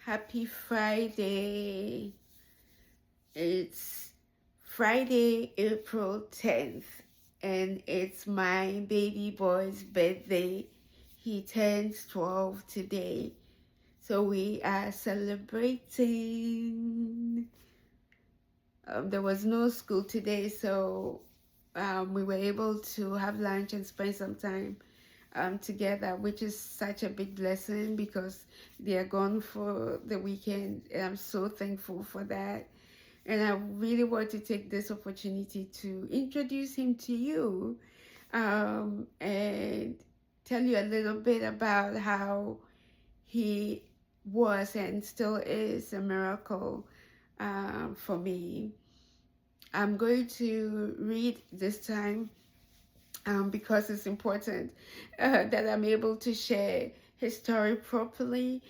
Happy Friday. It's Friday, April 10th, and it's my baby boy's birthday. He turns 12 today. So we are celebrating. There was no school today, so we were able to have lunch and spend some time together, which is such a big blessing because they are gone for the weekend. And I'm so thankful for that. And I really want to take this opportunity to introduce him to you and tell you a little bit about how he was and still is a miracle for me. I'm going to read this time because it's important that I'm able to share his story properly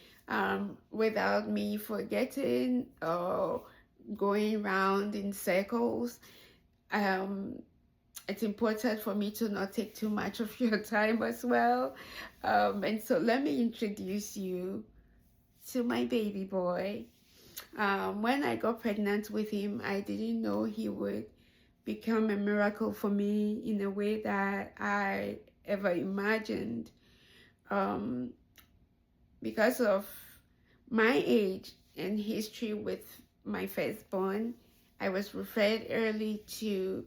without me forgetting or going round in circles. Um, it's important for me to not take too much of your time as well. And so let me introduce you to my baby boy. When I got pregnant with him, I didn't know he would become a miracle for me in a way that I ever imagined. Um, because of my age and history with my firstborn, I was referred early to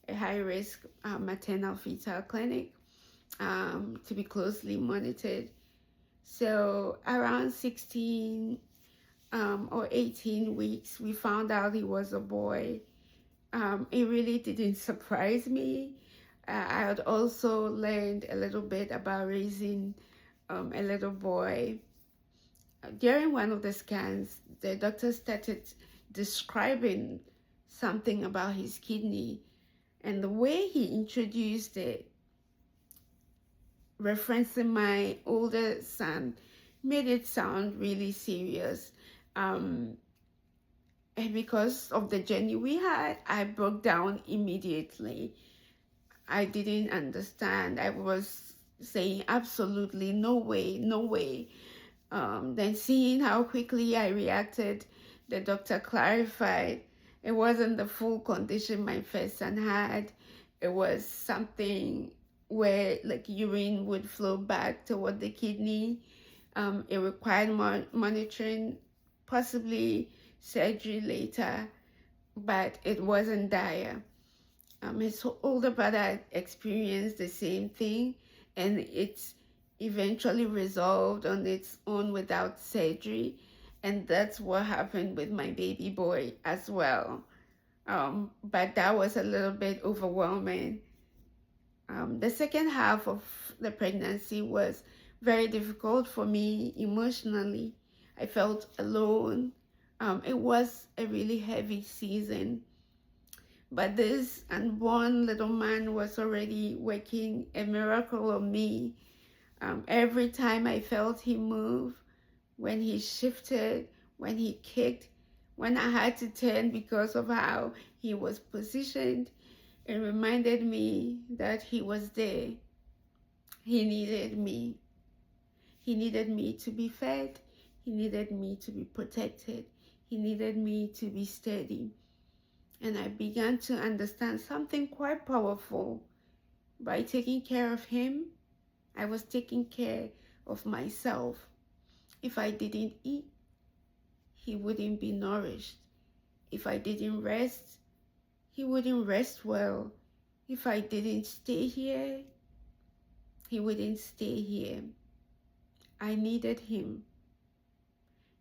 a high-risk maternal fetal clinic to be closely monitored. So around 16 or 18 weeks, we found out he was a boy. It really didn't surprise me. I had also learned a little bit about raising a little boy. During one of the scans, the doctor started describing something about his kidney, and the way he introduced it, referencing my older son, made it sound really serious. And because of the journey we had, I broke down immediately. I didn't understand. I was saying absolutely no way, no way. Then seeing how quickly I reacted, the doctor clarified it wasn't the full condition my first son had. It was something where like urine would flow back toward the kidney. It required monitoring, possibly surgery later, but it wasn't dire. His older brother experienced the same thing, and it's eventually resolved on its own without surgery. And that's what happened with my baby boy as well. But that was a little bit overwhelming. The second half of the pregnancy was very difficult for me emotionally. I felt alone. It was a really heavy season. But this unborn little man was already working a miracle on me. Every time I felt him move, when he shifted, when he kicked, when I had to turn because of how he was positioned, it reminded me that he was there. He needed me. He needed me to be fed. He needed me to be protected. He needed me to be steady. And I began to understand something quite powerful. By taking care of him, I was taking care of myself. If I didn't eat, he wouldn't be nourished. If I didn't rest, he wouldn't rest well. If I didn't stay here, he wouldn't stay here. I needed him.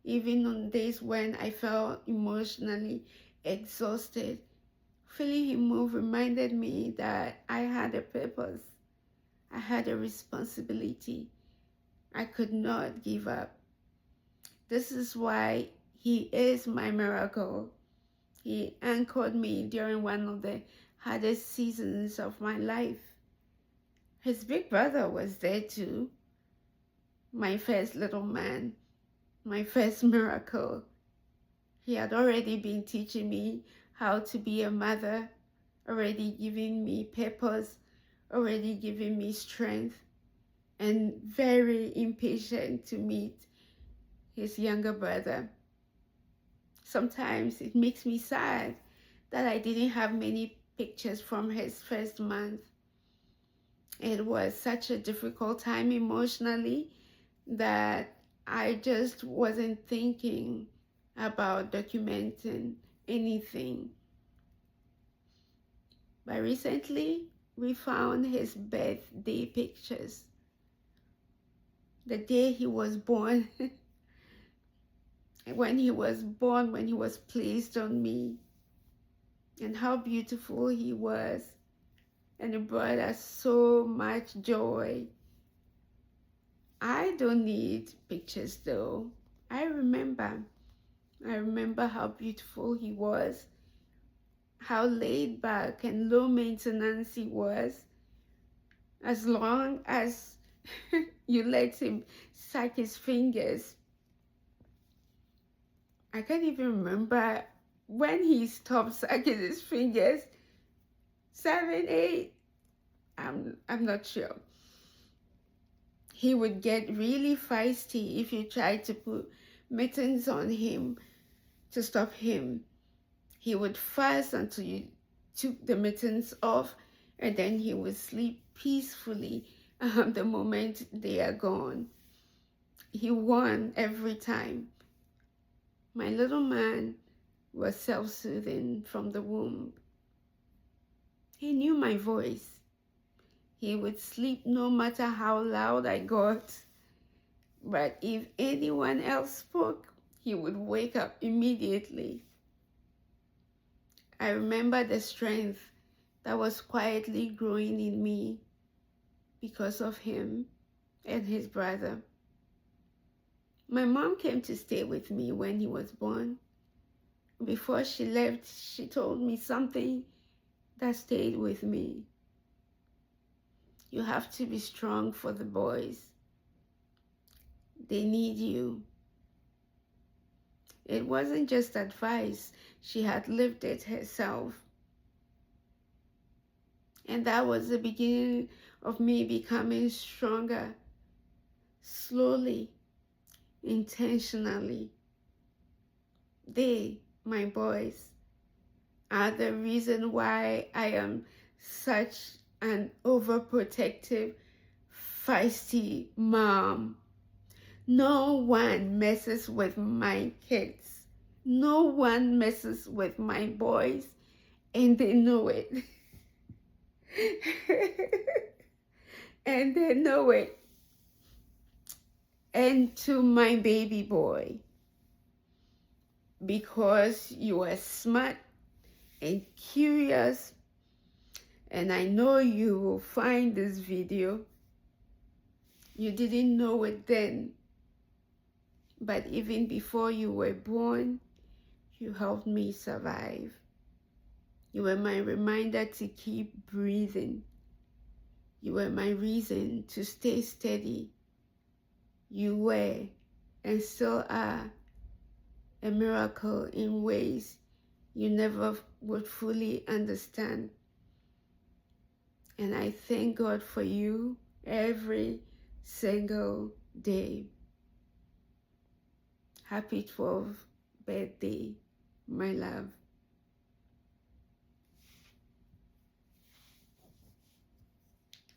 Even on days when I felt emotionally exhausted, feeling him move reminded me that I had a purpose. I had a responsibility. I could not give up. This is why he is my miracle. He anchored me during one of the hardest seasons of my life. His big brother was there too. My first little man, my first miracle. He had already been teaching me how to be a mother, already giving me purpose, already giving me strength, and very impatient to meet his younger brother. Sometimes it makes me sad that I didn't have many pictures from his first month. It was such a difficult time emotionally that I just wasn't thinking about documenting anything. But recently, we found his birthday pictures. The day he was born, when he was born, when he was placed on me, and how beautiful he was. And it brought us so much joy. I don't need pictures though. I remember. I remember how beautiful he was, how laid back and low maintenance he was, as long as you let him suck his fingers. I can't even remember when he stopped sucking his fingers. 7, 8, I'm not sure. He would get really feisty if you tried to put mittens on him to stop him. He would fuss until you took the mittens off, and then he would sleep peacefully the moment they are gone. He won every time. My little man was self-soothing from the womb. He knew my voice. He would sleep no matter how loud I got. But if anyone else spoke, he would wake up immediately. I remember the strength that was quietly growing in me because of him and his brother. My mom came to stay with me when he was born. Before she left, she told me something that stayed with me. You have to be strong for the boys. They need you. It wasn't just advice. She had lived it herself. And that was the beginning of me becoming stronger, slowly, intentionally. They, my boys, are the reason why I am such an overprotective, feisty mom. No one messes with my kids. No one messes with my boys, and they know it. And they know it. And to my baby boy, because you are smart and curious, and I know you will find this video. You didn't know it then, but even before you were born, you helped me survive. You were my reminder to keep breathing. You were my reason to stay steady. You were and still are a miracle in ways you never would fully understand. And I thank God for you every single day. Happy 12th birthday, my love.